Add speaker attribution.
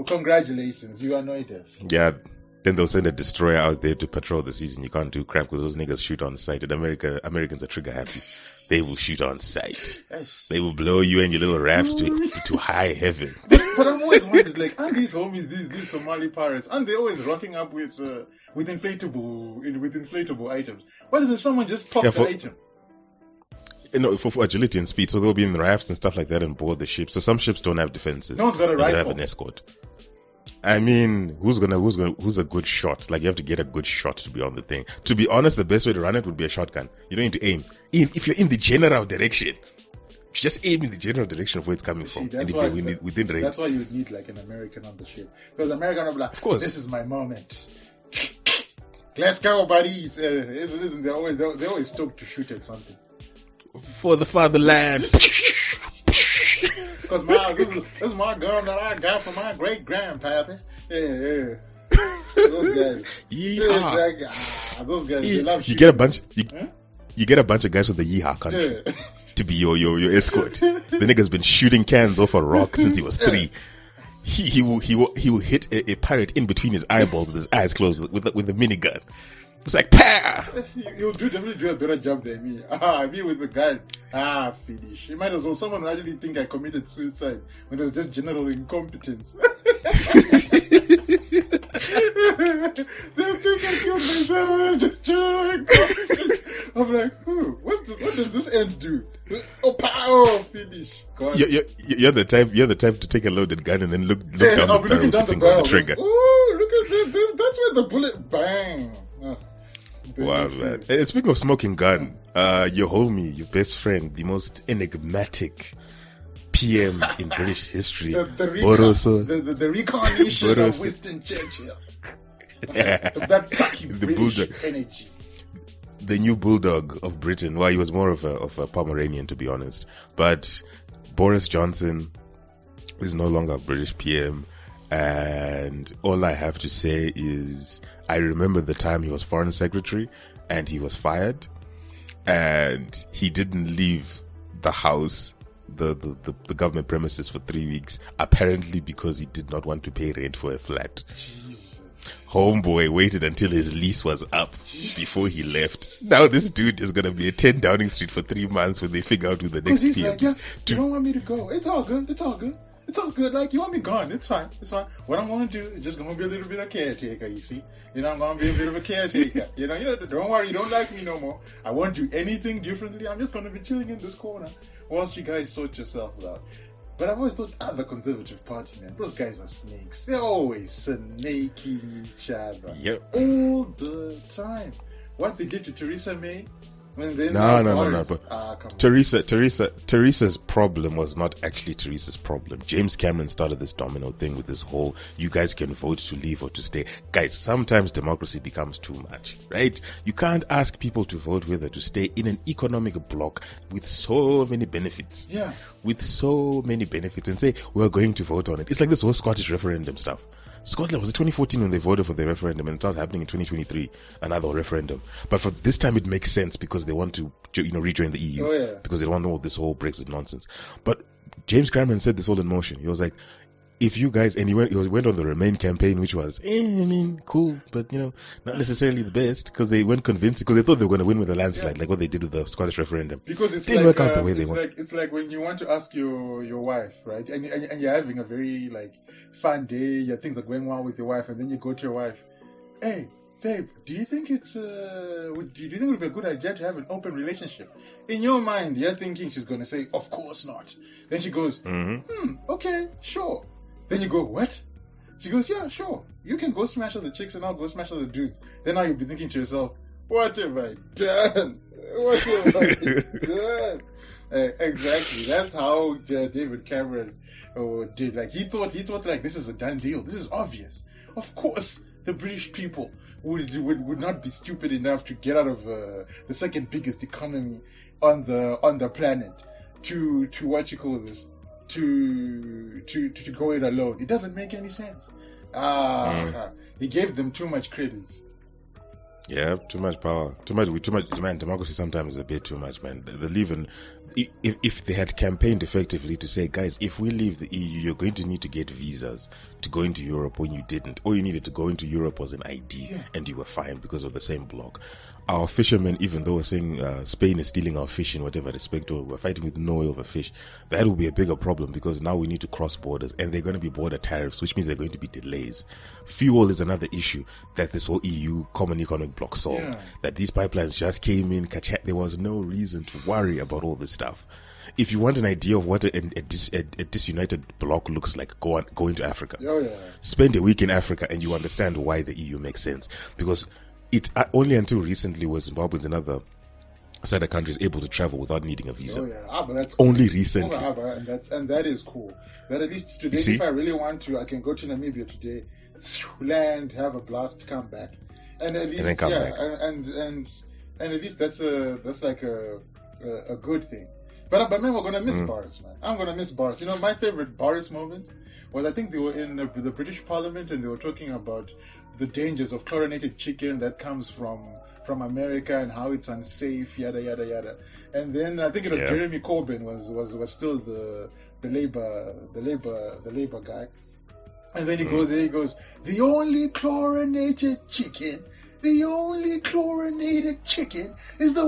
Speaker 1: congratulations, you annoyed us.
Speaker 2: Yeah. Then they'll send a destroyer out there to patrol the season. You can't do crap because those niggas shoot on sight. In America, Americans are trigger happy. They will shoot on sight. They will blow you and your little raft to high heaven.
Speaker 1: But I'm always wondered, like, aren't these homies, these Somali pirates, aren't they always rocking up with inflatable items? Why doesn't someone just pop the item?
Speaker 2: You know, for agility and speed, so they'll be in the rafts and stuff like that and board the ship. So some ships don't have defenses.
Speaker 1: No one's got a rifle.
Speaker 2: They have an escort. I mean, who's a good shot? Like, you have to get a good shot to be on the thing. To be honest, the best way to run it would be a shotgun. You don't need to aim. If you're in the general direction, just aim in the general direction of where it's coming from. And within range.
Speaker 1: That's why you would need like an American on the ship. Because American will be like, of course, this is my moment. Let's go, buddies. Listen, they always talk to shoot at something.
Speaker 2: For the fatherland.
Speaker 1: Because this is my gun that I got from my great grandpappy. Yeah. Those guys.
Speaker 2: Yeehaw.
Speaker 1: Exactly. Those guys. They love
Speaker 2: you get a bunch. You get a bunch of guys with the yeehaw country to be your escort. The nigga's been shooting cans off a rock since he was 3. He will hit a pirate in between his eyeballs with his eyes closed with the minigun. It's like, pow!
Speaker 1: You'll definitely do a better job than me. Me with the gun. Finish. You might as well. Someone will actually think I committed suicide when it was just general incompetence. They'll think I killed myself when it was just general incompetence. I'm like, what does this end do? Oh, pow! Finish. God.
Speaker 2: You're the type to take a loaded gun and then look down the barrel with the finger on the trigger.
Speaker 1: Oh, look at this. That's where the bullet bang.
Speaker 2: Wow, man. Hey, speaking of smoking gun, your homie, your best friend, the most enigmatic PM in British history,
Speaker 1: the reincarnation of Winston Churchill. That cocky British bulldog energy.
Speaker 2: The new bulldog of Britain. Well, he was more of a Pomeranian, to be honest. But Boris Johnson is no longer a British PM, and all I have to say is, I remember the time he was foreign secretary and he was fired and he didn't leave the house, the government premises for 3 weeks, apparently because he did not want to pay rent for a flat.
Speaker 1: Jesus.
Speaker 2: Homeboy waited until his lease was up before he left. Now this dude is going to be at 10 Downing Street for 3 months when they figure out who the next PM is.
Speaker 1: You don't want me to go. It's all good. It's all good. It's all good. Like, you want me gone. It's fine. It's fine. What I'm going to do is just going to be a little bit of caretaker, you see. I'm going to be a bit of a caretaker. Don't worry. You don't like me no more. I won't do anything differently. I'm just going to be chilling in this corner whilst you guys sort yourself out. But I've always thought, the Conservative Party, man, those guys are snakes. They're always snaking each other.
Speaker 2: Yep.
Speaker 1: All the time. What they did to Theresa May...
Speaker 2: No. But Teresa's problem was not actually Teresa's problem. James Cameron started this domino thing with this whole, you guys can vote to leave or to stay. Guys, sometimes democracy becomes too much, right? You can't ask people to vote whether to stay in an economic bloc with so many benefits.
Speaker 1: Yeah.
Speaker 2: With so many benefits and say, we're going to vote on it. It's like this whole Scottish referendum stuff. Scotland, was it 2014 when they voted for the referendum, and it started happening in 2023, another referendum. But for this time it makes sense because they want to, rejoin the EU.
Speaker 1: Oh, yeah.
Speaker 2: Because they don't know this whole Brexit nonsense. But James Cameron set this all in motion. He was like, if you guys, and he went on the Remain campaign, which was, cool, but not necessarily the best, because they weren't convincing, because they thought they were going to win with a landslide, like what they did with the Scottish referendum.
Speaker 1: Because it
Speaker 2: didn't work out the way they wanted.
Speaker 1: It's like when you want to ask your wife, right, and you're having a very fun day, your things are going well with your wife, and then you go to your wife, hey, babe, do you think it would be a good idea to have an open relationship? In your mind, you're thinking she's going to say, of course not. Then she goes, okay, sure. Then you go, what? She goes, yeah, sure. You can go smash all the chicks and I'll go smash all the dudes. Then now you'll be thinking to yourself, what have I done? What have I done? Exactly. That's how David Cameron did. He thought this is a done deal. This is obvious. Of course, the British people would not be stupid enough to get out of the second biggest economy on the planet to what you call this, to go it alone. It doesn't make any sense. He gave them too much credit. Yeah,
Speaker 2: too much power. Too much, man. Democracy sometimes is a bit too much, man. if they had campaigned effectively to say, guys, if we leave the EU, you're going to need to get visas to go into Europe when you didn't. All you needed to go into Europe was an ID, and you were fine because of the same block. Our fishermen, even though we're saying Spain is stealing our fish in whatever respect, or we're fighting with Norway over fish, that will be a bigger problem because now we need to cross borders, and they're going to be border tariffs, which means there are going to be delays. Fuel is another issue that this whole EU common economic bloc solved. That these pipelines just came in, there was no reason to worry about all this stuff. If you want an idea of what a disunited bloc looks like, go into Africa. Spend a week in Africa and you understand why the EU makes sense. Because it only until recently was Zimbabwe and other SADC countries able to travel without needing a visa.
Speaker 1: But that's cool.
Speaker 2: Only recently.
Speaker 1: And that is cool. That at least today, if I really want to, I can go to Namibia today, land, have a blast, come back, and at least
Speaker 2: come back.
Speaker 1: And at least that's like a good thing. But man, we're gonna miss Boris, man. I'm gonna miss Boris. You know, my favorite Boris moment was, I think they were in the British Parliament and they were talking about the dangers of chlorinated chicken that comes from America and how it's unsafe, yada yada yada. And then I think it was Jeremy Corbyn was still the Labour guy. And then he goes, the only chlorinated chicken is the